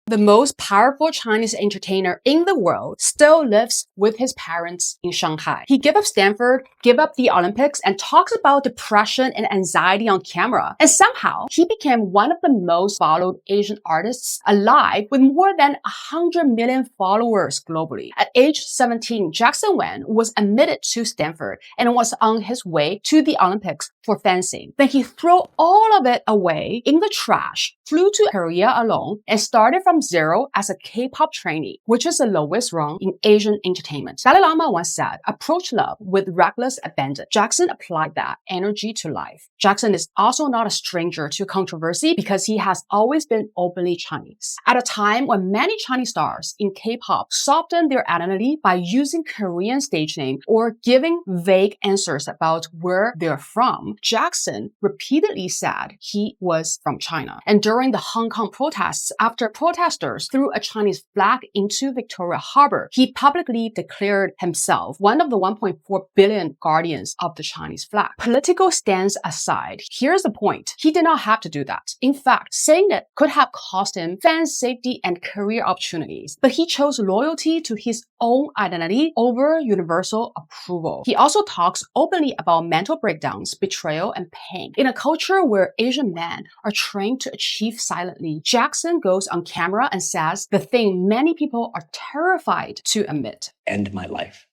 The most powerful Chinese entertainer in the world still lives with his parents in Shanghai. He gave up Stanford, gave up the Olympics, and talks about depression and anxiety on camera. And somehow, he became one of the most followed Asian artists alive with more than 100 million followers globally. At age 17, Jackson Wang was admitted to Stanford and was on his way to the Olympics for fencing. Then he threw all of it away in the trash, flew to Korea alone, and started from zero as a K-pop trainee, which is the lowest rung in Asian entertainment. Dalai Lama once said, approach love with reckless abandon. Jackson applied that energy to life. Jackson is also not a stranger to controversy because he has always been openly Chinese. At a time when many Chinese stars in K-pop softened their identity by using Korean stage name or giving vague answers about where they're from, Jackson repeatedly said he was from China. And during the Hong Kong protests, after protesters threw a Chinese flag into Victoria Harbor, he publicly declared himself one of the 1.4 billion guardians of the Chinese flag. Political stance aside, here's the point. He did not have to do that. In fact, saying it could have cost him fans' safety and career opportunities. But he chose loyalty to his own identity over universal approval. He also talks openly about mental breakdowns, betrayal, and pain. In a culture where Asian men are trained to achieve silently, Jackson goes on camera and says the thing many people are terrified to admit. End my life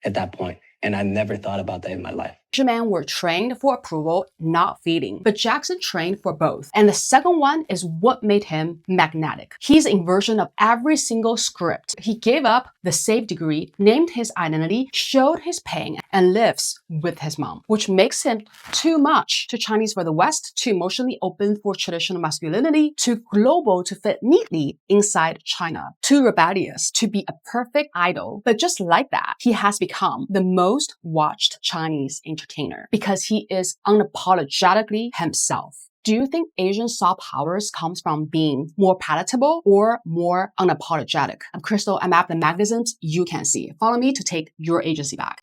at that point. And I never thought about that in my life. Asian men were trained for approval, not feeding. But Jackson trained for both. And the second one is what made him magnetic. He's in version of every single script. He gave up the safe degree, named his identity, showed his pain, and lives with his mom, which makes him too much to Chinese for the West, too emotionally open for traditional masculinity, too global to fit neatly inside China, too rebellious to be a perfect idol. But just like that, he has become the most watched Chinese entertainer because he is unapologetically himself. Do you think Asian soft powers comes from being more palatable or more unapologetic? I'm Crystal. I'm at the magazines you can see. Follow me to take your agency back.